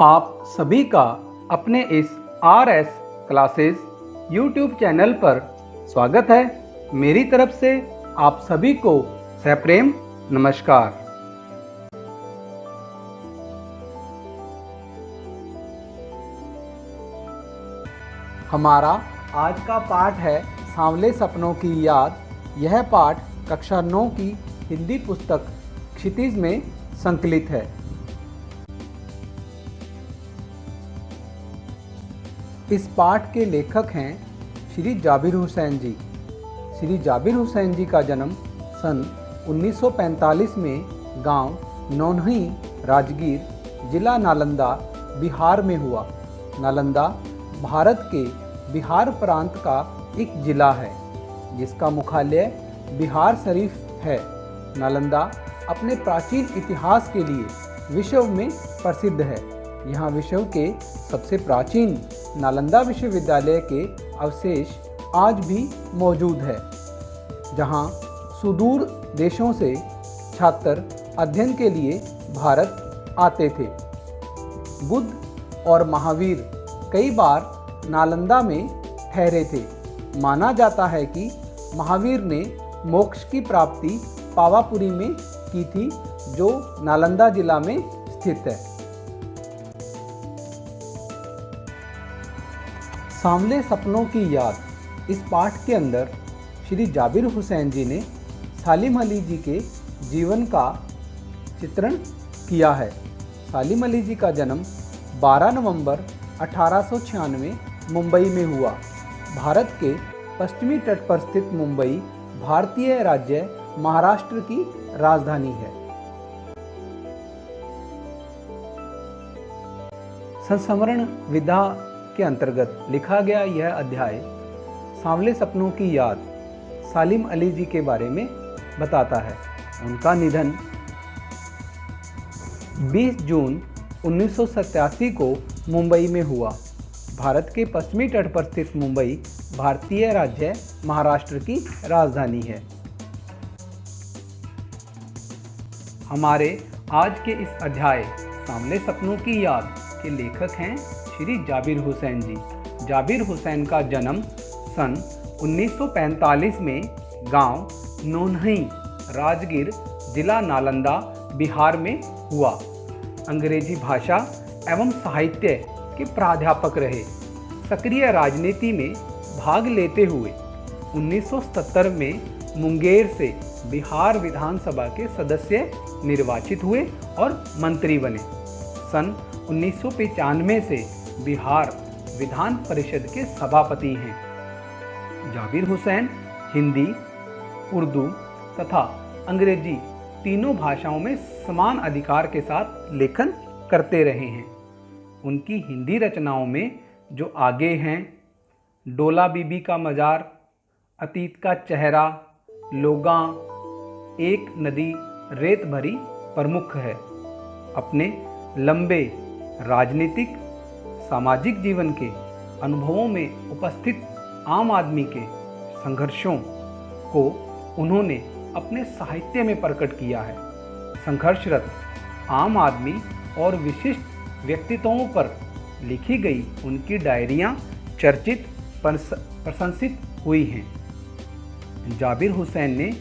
आप सभी का अपने इस RS क्लासेस YouTube चैनल पर स्वागत है। मेरी तरफ से आप सभी को सप्रेम नमस्कार। हमारा आज का पाठ है सांवले सपनों की याद। यह पाठ कक्षा 9 की हिंदी पुस्तक क्षितिज में संकलित है। इस पाठ के लेखक हैं श्री जाबिर हुसैन जी। श्री जाबिर हुसैन जी का जन्म सन 1945 में गांव नौनही, राजगीर, जिला नालंदा, बिहार में हुआ। नालंदा भारत के बिहार प्रांत का एक जिला है जिसका मुख्यालय बिहार शरीफ है। नालंदा अपने प्राचीन इतिहास के लिए विश्व में प्रसिद्ध है। यहाँ विश्व के सबसे प्राचीन नालंदा विश्वविद्यालय के अवशेष आज भी मौजूद है, जहाँ सुदूर देशों से छात्र अध्ययन के लिए भारत आते थे। बुद्ध और महावीर कई बार नालंदा में ठहरे थे। माना जाता है कि महावीर ने मोक्ष की प्राप्ति पावापुरी में की थी, जो नालंदा जिला में स्थित है। सांवले सपनों की याद। इस पाठ के अंदर श्री जाबिर हुसैन जी ने सालिम अली जी के जीवन का चित्रण किया है। सालिम अली जी का जन्म 12 नवंबर 1896 मुंबई में हुआ। भारत के पश्चिमी तट पर स्थित मुंबई भारतीय राज्य महाराष्ट्र की राजधानी है। संस्मरण विधा के अंतर्गत लिखा गया यह अध्याय सांवले सपनों की याद सालिम अली जी के बारे में बताता है। उनका निधन 20 जून 1987 को मुंबई में हुआ। भारत के पश्चिमी तट पर स्थित मुंबई भारतीय राज्य महाराष्ट्र की राजधानी है। हमारे आज के इस अध्याय सांवले सपनों की याद के लेखक हैं श्री जाबिर हुसैन जी। जाबिर हुसैन का जन्म सन 1945 में गांव नौनही, राजगीर, जिला नालंदा, बिहार में हुआ। अंग्रेजी भाषा एवं साहित्य के प्राध्यापक रहे। सक्रिय राजनीति में भाग लेते हुए 1970 में मुंगेर से बिहार विधानसभा के सदस्य निर्वाचित हुए और मंत्री बने। सन 1995 से बिहार विधान परिषद के सभापति हैं। जाबिर हुसैन हिंदी, उर्दू तथा अंग्रेजी तीनों भाषाओं में समान अधिकार के साथ लेखन करते रहे हैं। उनकी हिंदी रचनाओं में जो आगे हैं डोला बीबी का मज़ार, अतीत का चेहरा, लोगां, एक नदी रेत भरी प्रमुख है। अपने लंबे राजनीतिक सामाजिक जीवन के अनुभवों में उपस्थित आम आदमी के संघर्षों को उन्होंने अपने साहित्य में प्रकट किया है। संघर्षरत आम आदमी और विशिष्ट व्यक्तित्वों पर लिखी गई उनकी डायरियाँ चर्चित प्रशंसित हुई हैं। जाबिर हुसैन ने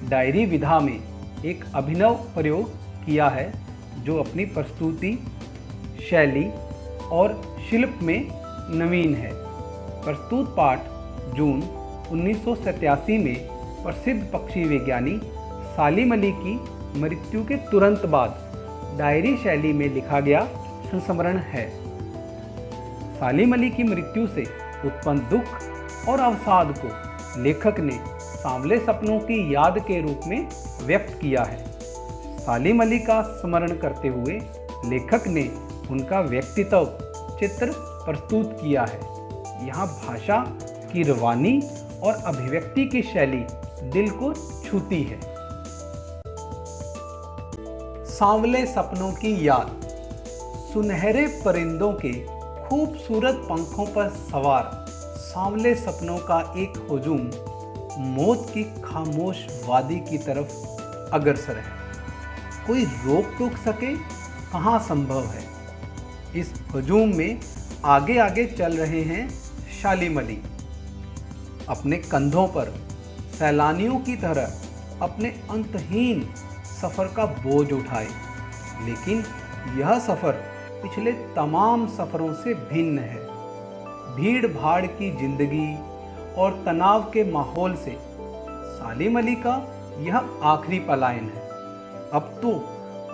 डायरी विधा में एक अभिनव प्रयोग किया है, जो अपनी प्रस्तुति, शैली और शिल्प में नवीन है। प्रस्तुत पाठ जून 1987 में प्रसिद्ध पक्षी विज्ञानी सालिम अली की मृत्यु के तुरंत बाद डायरी शैली में लिखा गया संस्मरण है। सालिम अली की मृत्यु से उत्पन्न दुख और अवसाद को लेखक ने सांवले सपनों की याद के रूप में व्यक्त किया है। सालिम अली का स्मरण करते हुए लेखक ने उनका व्यक्तित्व चित्र प्रस्तुत किया है। यहाँ भाषा की रवानी और अभिव्यक्ति की शैली दिल को छूती है। सांवले सपनों की याद। सुनहरे परिंदों के खूबसूरत पंखों पर सवार सांवले सपनों का एक हुजूम मौत की खामोश वादी की तरफ अग्रसर है। कोई रोक टोक सके कहाँ संभव है। इस हजूम में आगे आगे चल रहे हैं शालिम अली, अपने कंधों पर सैलानियों की तरह अपने अंतहीन सफ़र का बोझ उठाए। लेकिन यह सफ़र पिछले तमाम सफ़रों से भिन्न है। भीड़ भाड़ की जिंदगी और तनाव के माहौल से सालिम अली का यह आखिरी पलायन है। अब तो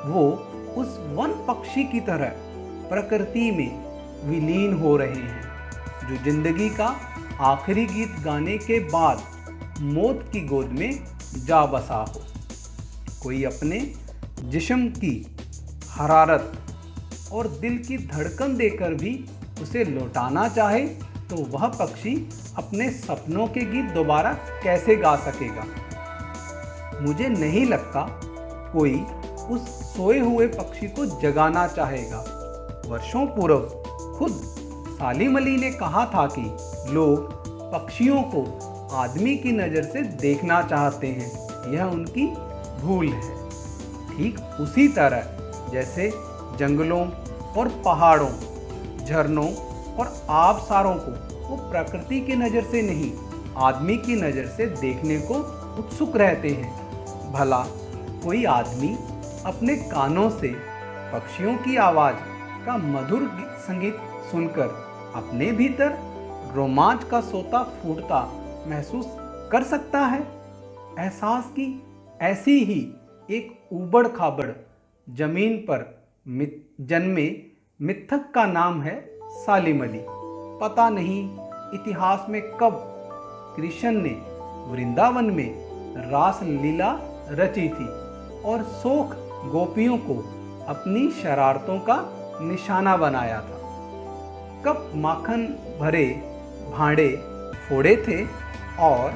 वो उस वन पक्षी की तरह प्रकृति में विलीन हो रहे हैं जो जिंदगी का आखिरी गीत गाने के बाद मौत की गोद में जा बसा हो। कोई अपने जिस्म की हरारत और दिल की धड़कन देकर भी उसे लौटाना चाहे तो वह पक्षी अपने सपनों के गीत दोबारा कैसे गा सकेगा। मुझे नहीं लगता कोई उस सोए हुए पक्षी को जगाना चाहेगा। वर्षों पूर्व खुद सालिम अली ने कहा था कि लोग पक्षियों को आदमी की नज़र से देखना चाहते हैं, यह उनकी भूल है। ठीक उसी तरह जैसे जंगलों और पहाड़ों, झरनों और आबशारों को वो प्रकृति की नज़र से नहीं, आदमी की नज़र से देखने को उत्सुक रहते हैं। भला कोई आदमी अपने कानों से पक्षियों की आवाज़ का मधुर संगीत सुनकर अपने भीतर रोमांच का सोता फूटता महसूस कर सकता है? एहसास की ऐसी ही एक ऊबड़ खाबड़ जमीन पर जन्मे मिथक का नाम है सालिम अली। पता नहीं इतिहास में कब कृष्ण ने वृंदावन में रास लीला रची थी और शोक गोपियों को अपनी शरारतों का निशाना बनाया था। कब माखन भरे भांडे फोड़े थे और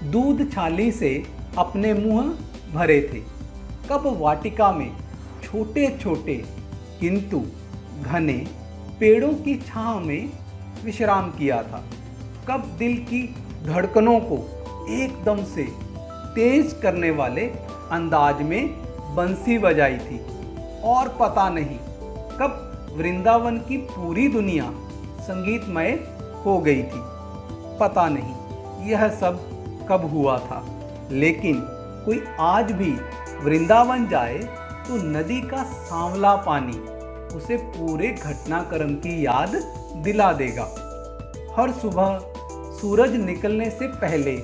दूध छाली से अपने मुंह भरे थे। कब वाटिका में छोटे छोटे किंतु घने पेड़ों की छांव में विश्राम किया था। कब दिल की धड़कनों को एकदम से तेज करने वाले अंदाज में बंसी बजाई थी। और पता नहीं कब वृंदावन की पूरी दुनिया संगीतमय हो गई थी। पता नहीं यह सब कब हुआ था, लेकिन कोई आज भी वृंदावन जाए तो नदी का सांवला पानी उसे पूरे घटनाक्रम की याद दिला देगा। हर सुबह सूरज निकलने से पहले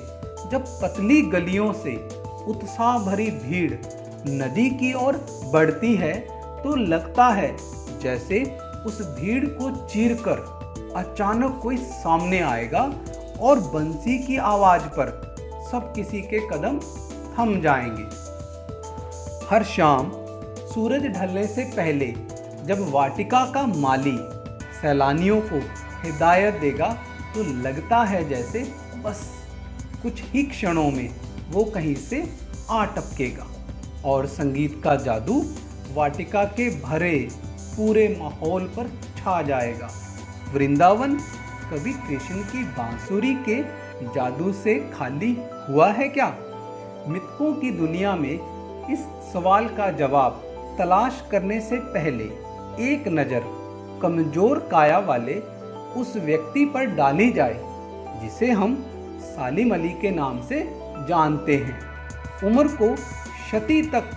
जब पतली गलियों से उत्साह भरी भीड़ नदी की ओर बढ़ती है तो लगता है जैसे उस भीड़ को चीरकर अचानक कोई सामने आएगा और बंसी की आवाज पर सब किसी के कदम थम जाएंगे। हर शाम सूरज ढलने से पहले जब वाटिका का माली सैलानियों को हिदायत देगा तो लगता है जैसे बस कुछ ही क्षणों में वो कहीं से आ टपकेगा और संगीत का जादू वाटिका के भरे पूरे माहौल पर छा जाएगा। वृंदावन कभी कृष्ण की बांसुरी के जादू से खाली हुआ है क्या? मिथकों की दुनिया में इस सवाल का जवाब तलाश करने से पहले एक नज़र कमजोर काया वाले उस व्यक्ति पर डाली जाए जिसे हम सालिम अली के नाम से जानते हैं। उम्र को शती तक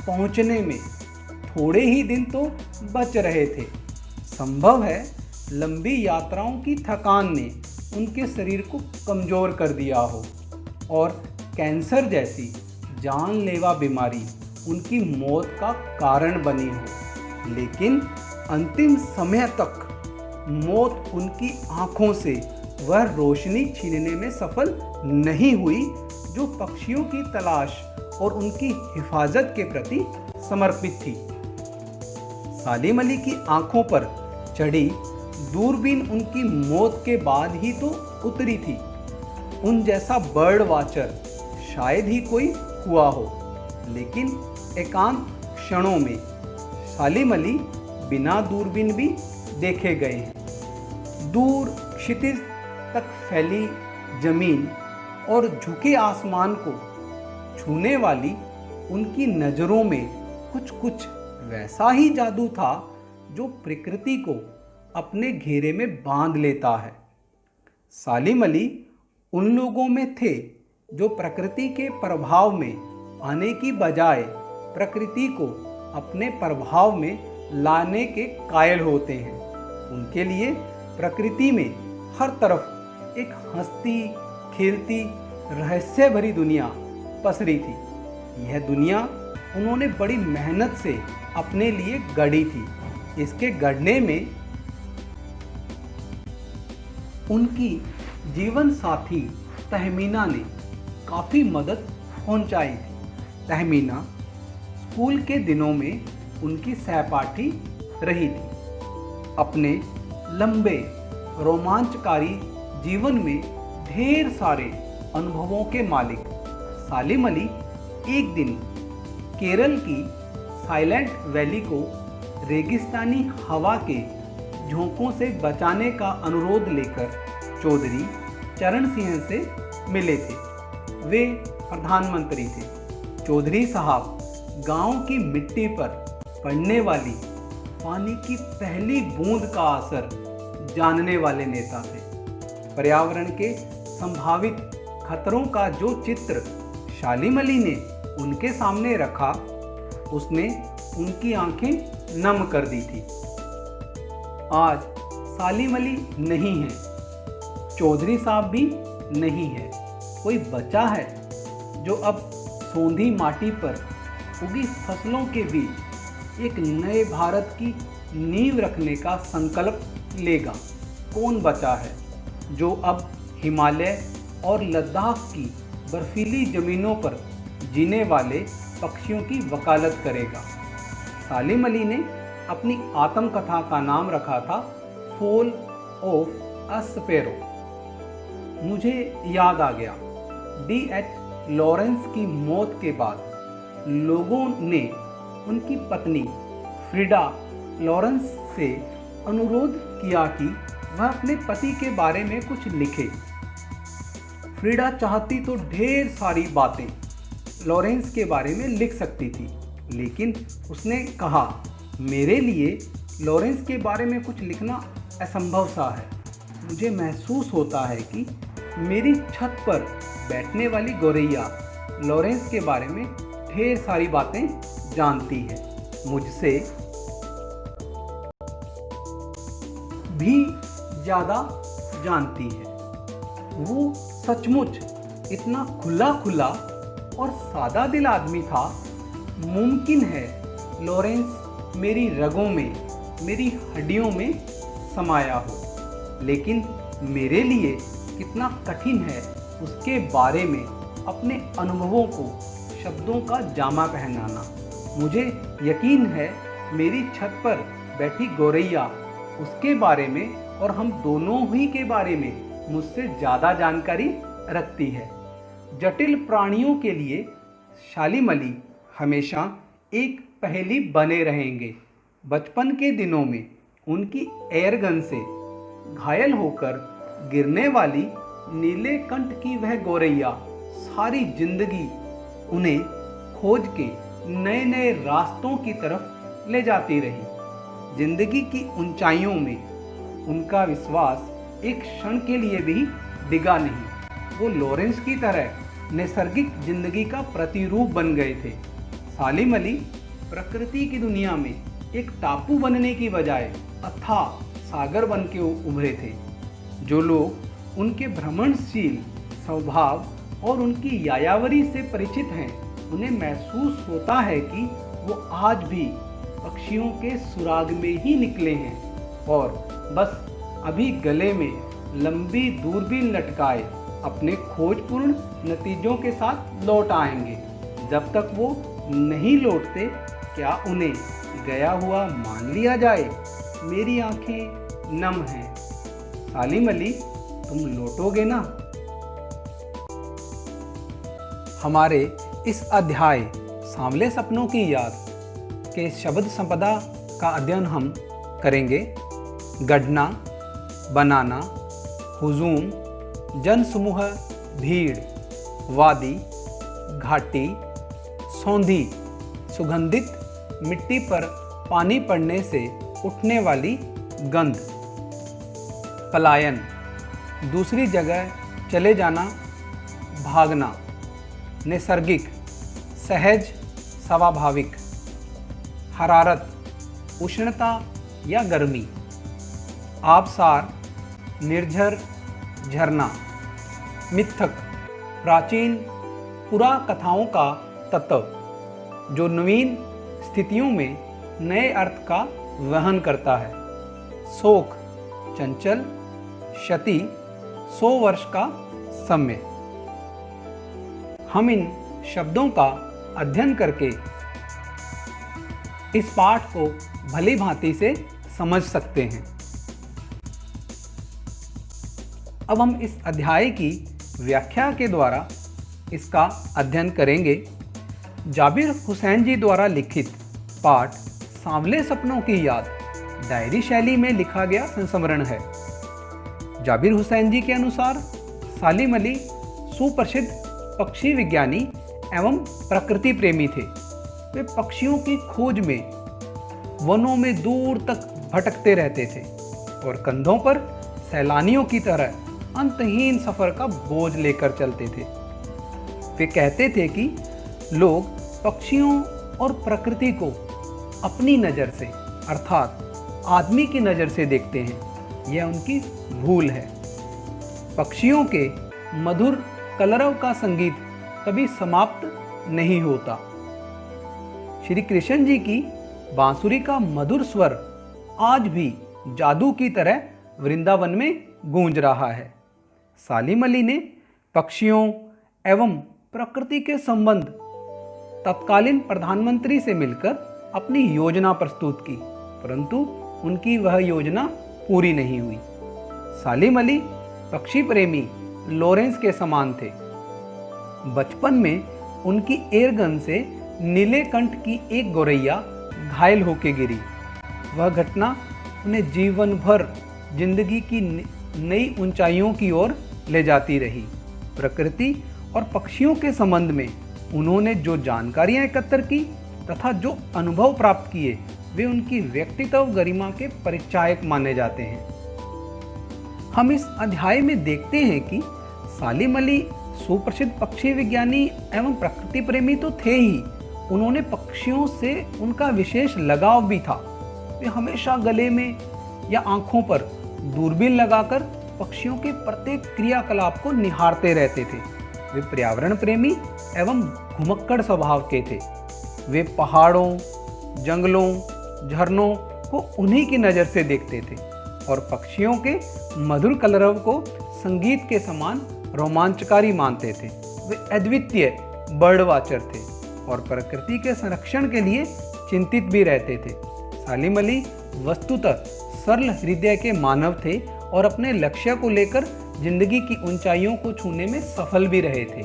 पहुंचने में थोड़े ही दिन तो बच रहे थे। संभव है लंबी यात्राओं की थकान ने उनके शरीर को कमज़ोर कर दिया हो और कैंसर जैसी जानलेवा बीमारी उनकी मौत का कारण बनी हो, लेकिन अंतिम समय तक मौत उनकी आँखों से वह रोशनी छीनने में सफल नहीं हुई जो पक्षियों की तलाश और उनकी हिफाजत के प्रति समर्पित थी। सालिम अली की आंखों पर चढ़ी दूरबीन उनकी मौत के बाद ही तो उतरी थी। उन जैसा बर्ड वाचर शायद ही कोई हुआ हो, लेकिन एकांत क्षणों में सालिम अली बिना दूरबीन भी देखे गए हैं। दूर क्षितिज तक फैली जमीन और झुके आसमान को छूने वाली उनकी नज़रों में कुछ कुछ वैसा ही जादू था जो प्रकृति को अपने घेरे में बांध लेता है। सालिम अली उन लोगों में थे जो प्रकृति के प्रभाव में आने की बजाय प्रकृति को अपने प्रभाव में लाने के कायल होते हैं। उनके लिए प्रकृति में हर तरफ एक हंसती खेलती रहस्य भरी दुनिया पसरी थी। यह दुनिया उन्होंने बड़ी मेहनत से अपने लिए गढ़ी थी। इसके गढ़ने में उनकी जीवन साथी तहमीना ने काफ़ी मदद पहुंचाई थी। तहमीना स्कूल के दिनों में उनकी सहपाठी रही थी। अपने लंबे रोमांचकारी जीवन में ढेर सारे अनुभवों के मालिक सालिम अली एक दिन केरल की साइलेंट वैली को रेगिस्तानी हवा के झोंकों से बचाने का अनुरोध लेकर चौधरी चरण सिंह से मिले थे। वे प्रधानमंत्री थे। चौधरी साहब गांव की मिट्टी पर पड़ने वाली पानी की पहली बूंद का असर जानने वाले नेता थे। पर्यावरण के संभावित खतरों का जो चित्र सालिम अली ने उनके सामने रखा, उसने उनकी आंखें नम कर दी थी। आज सालिम अली नहीं है, चौधरी साहब भी नहीं है। कोई बचा है जो अब सोंधी माटी पर उगी फसलों के बीच एक नए भारत की नींव रखने का संकल्प लेगा? कौन बचा है जो अब हिमालय और लद्दाख की बर्फीली ज़मीनों पर जीने वाले पक्षियों की वकालत करेगा? सालिम अली ने अपनी आत्मकथा का नाम रखा था फॉल ऑफ अ स्पैरो। मुझे याद आ गया, D.H. लॉरेंस की मौत के बाद लोगों ने उनकी पत्नी फ्रीडा लॉरेंस से अनुरोध किया कि वह अपने पति के बारे में कुछ लिखे। फ्रीडा चाहती तो ढेर सारी बातें लॉरेंस के बारे में लिख सकती थी, लेकिन उसने कहा, मेरे लिए लॉरेंस के बारे में कुछ लिखना असंभव सा है। मुझे महसूस होता है कि मेरी छत पर बैठने वाली गौरैया लॉरेंस के बारे में ढेर सारी बातें जानती है, मुझसे भी ज़्यादा जानती है। वो सचमुच इतना खुला खुला और सादा दिल आदमी था। मुमकिन है लॉरेंस मेरी रगों में, मेरी हड्डियों में समाया हो, लेकिन मेरे लिए कितना कठिन है उसके बारे में अपने अनुभवों को शब्दों का जामा पहनाना। मुझे यकीन है मेरी छत पर बैठी गौरैया उसके बारे में और हम दोनों ही के बारे में मुझसे ज़्यादा जानकारी रखती है। जटिल प्राणियों के लिए सालिम अली हमेशा एक पहेली बने रहेंगे। बचपन के दिनों में उनकी एयरगन से घायल होकर गिरने वाली नीले कंठ की वह गौरैया सारी जिंदगी उन्हें खोज के नए नए रास्तों की तरफ ले जाती रही। जिंदगी की ऊंचाइयों में उनका विश्वास एक क्षण के लिए भी डिगा नहीं। वो लॉरेंस की तरह नैसर्गिक जिंदगी का प्रतिरूप बन गए थे। सालिम अली प्रकृति की दुनिया में एक टापू बनने की बजाय अथाह सागर बन के उभरे थे। जो लोग उनके भ्रमणशील स्वभाव और उनकी यायावरी से परिचित हैं, उन्हें महसूस होता है कि वो आज भी पक्षियों के सुराग में ही निकले हैं और बस अभी गले में लंबी दूरबीन लटकाए अपने खोजपूर्ण नतीजों के साथ लौट आएंगे। जब तक वो नहीं लौटते, क्या उन्हें गया हुआ मान लिया जाए? मेरी आंखें नम हैं। सालिम अली, तुम लौटोगे ना? हमारे इस अध्याय सांवले सपनों की याद के शब्द संपदा का अध्ययन हम करेंगे। गढ़ना, बनाना, हुजूम, जनसमूह, भीड़, वादी, घाटी, सौंधी, सुगंधित, मिट्टी पर पानी पड़ने से उठने वाली गंध। पलायन, दूसरी जगह चले जाना, भागना। नैसर्गिक, सहज, स्वाभाविक। हरारत, उष्णता या गर्मी। आबसार, निर्झर, झरना। मिथक, प्राचीन पुराकथाओं का तत्व जो नवीन स्थितियों में नए अर्थ का वहन करता है। शोक, चंचल, क्षति, 100 वर्ष का समय। हम इन शब्दों का अध्ययन करके इस पाठ को भली भांति से समझ सकते हैं। अब हम इस अध्याय की व्याख्या के द्वारा इसका अध्ययन करेंगे। जाबिर हुसैन जी द्वारा लिखित पाठ सांवले सपनों की याद डायरी शैली में लिखा गया संस्मरण है। जाबिर हुसैन जी के अनुसार सालिम अली सुप्रसिद्ध पक्षी विज्ञानी एवं प्रकृति प्रेमी थे। वे पक्षियों की खोज में वनों में दूर तक भटकते रहते थे और कंधों पर सैलानियों की तरह अंतहीन सफर का बोझ लेकर चलते थे। वे कहते थे कि लोग पक्षियों और प्रकृति को अपनी नज़र से अर्थात आदमी की नज़र से देखते हैं। यह उनकी भूल है। पक्षियों के मधुर कलरव का संगीत कभी समाप्त नहीं होता। श्री कृष्ण जी की बांसुरी का मधुर स्वर आज भी जादू की तरह वृंदावन में गूंज रहा है। सालिम अली ने पक्षियों एवं प्रकृति के संबंध तत्कालीन प्रधानमंत्री से मिलकर अपनी योजना प्रस्तुत की, परंतु उनकी वह योजना पूरी नहीं हुई। सालिम अली पक्षी प्रेमी लॉरेंस के समान थे। बचपन में उनकी एयरगन से नीलेकंठ की एक गौरैया घायल होकर गिरी। वह घटना उन्हें जीवन भर जिंदगी की नई ऊंचाइयों की ओर ले जाती रही। प्रकृति और पक्षियों के संबंध में उन्होंने जो जानकारियां एकत्र की तथा जो अनुभव प्राप्त किए वे उनकी व्यक्तित्व गरिमा के परिचायक माने जाते हैं। हम इस अध्याय में देखते हैं कि सालिम अली सुप्रसिद्ध पक्षी विज्ञानी एवं प्रकृति प्रेमी तो थे ही, उन्होंने पक्षियों से उनका विशेष लगाव भी था। वे हमेशा गले में या आंखों पर दूरबीन लगाकर पक्षियों के प्रत्येक क्रियाकलाप को निहारते रहते थे। वे पर्यावरण प्रेमी एवं घुमक्कड़ स्वभाव के थे। वे पहाड़ों, जंगलों, झरनों को उन्हीं की नज़र से देखते थे और पक्षियों के मधुर कलरव को संगीत के समान रोमांचकारी मानते थे। वे अद्वितीय बर्ड वाचर थे और प्रकृति के संरक्षण के लिए चिंतित भी रहते थे। सालिम अली वस्तुतः सरल हृदय के मानव थे और अपने लक्ष्य को लेकर जिंदगी की ऊंचाइयों को छूने में सफल भी रहे थे।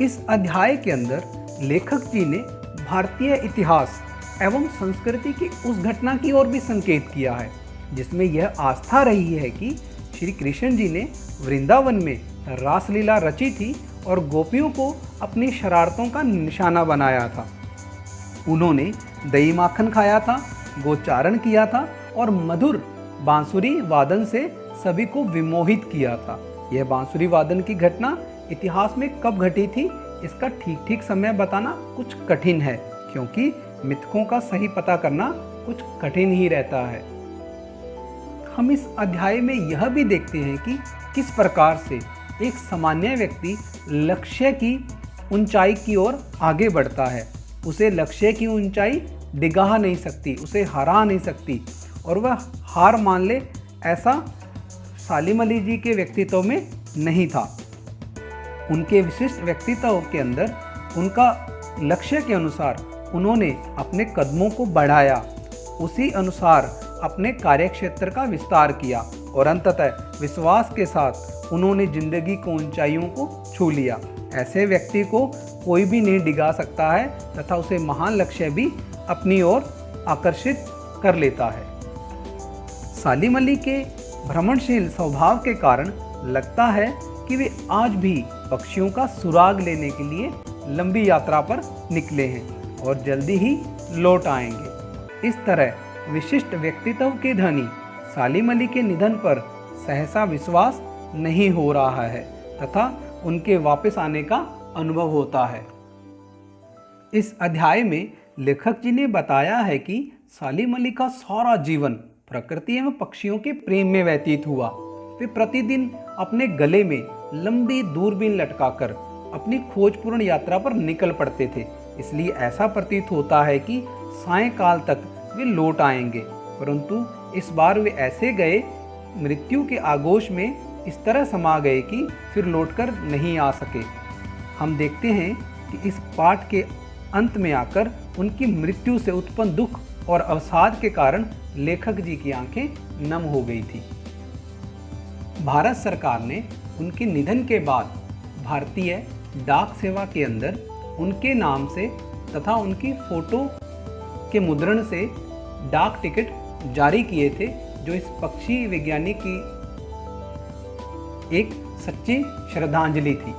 इस अध्याय के अंदर लेखक जी ने भारतीय इतिहास एवं संस्कृति की उस घटना की ओर भी संकेत किया है जिसमें यह आस्था रही है कि श्री कृष्ण जी ने वृंदावन में रासलीला रची थी और गोपियों को अपनी शरारतों का निशाना बनाया था। उन्होंने दही माखन खाया था, गोचारण किया था और मधुर बांसुरी वादन से सभी को विमोहित किया था। यह बांसुरी वादन की घटना इतिहास में कब घटी थी इसका ठीक ठीक समय बताना कुछ कठिन है, क्योंकि मिथकों का सही पता करना कुछ कठिन ही रहता है। हम इस अध्याय में यह भी देखते हैं कि किस प्रकार से एक सामान्य व्यक्ति लक्ष्य की ऊंचाई की ओर आगे बढ़ता है। उसे लक्ष्य की ऊंचाई डिगा नहीं सकती, उसे हरा नहीं सकती और वह हार मान ले, ऐसा सालिम अली जी के व्यक्तित्व में नहीं था। उनके विशिष्ट व्यक्तित्व के अंदर उनका लक्ष्य के अनुसार उन्होंने अपने कदमों को बढ़ाया, उसी अनुसार अपने कार्यक्षेत्र का विस्तार किया और अंततः विश्वास के साथ उन्होंने जिंदगी को ऊंचाइयों को छू लिया। ऐसे व्यक्ति को कोई भी नहीं डिगा सकता है तथा उसे महान लक्ष्य भी अपनी ओर आकर्षित कर लेता है। सालिम अली के भ्रमणशील स्वभाव के कारण लगता है कि वे आज भी पक्षियों का सुराग लेने के लिए लंबी यात्रा पर निकले हैं और जल्दी ही लौट आएंगे। इस तरह विशिष्ट व्यक्तित्व के धनी सालिम अली के निधन पर सहसा विश्वास नहीं हो रहा है तथा उनके वापस आने का अनुभव होता है। इस अध्याय में लेखक जी ने बताया है कि सालिम अली का सारा जीवन प्रकृति एवं पक्षियों के प्रेम में व्यतीत हुआ। वे प्रतिदिन अपने गले में लंबी दूरबीन लटकाकर अपनी खोजपूर्ण यात्रा पर निकल पड़ते थे, इसलिए ऐसा प्रतीत होता है कि सायंकाल तक वे लौट आएंगे, परंतु इस बार वे ऐसे गए, मृत्यु के आगोश में इस तरह समा गए कि फिर लौटकर नहीं आ सके। हम देखते हैं कि इस पाठ के अंत में आकर उनकी मृत्यु से उत्पन्न दुख और अवसाद के कारण लेखक जी की आंखें नम हो गई थी। भारत सरकार ने उनके निधन के बाद भारतीय डाक सेवा के अंदर उनके नाम से तथा उनकी फोटो के मुद्रण से डाक टिकट जारी किए थे, जो इस पक्षी विज्ञानी की एक सच्ची श्रद्धांजलि थी।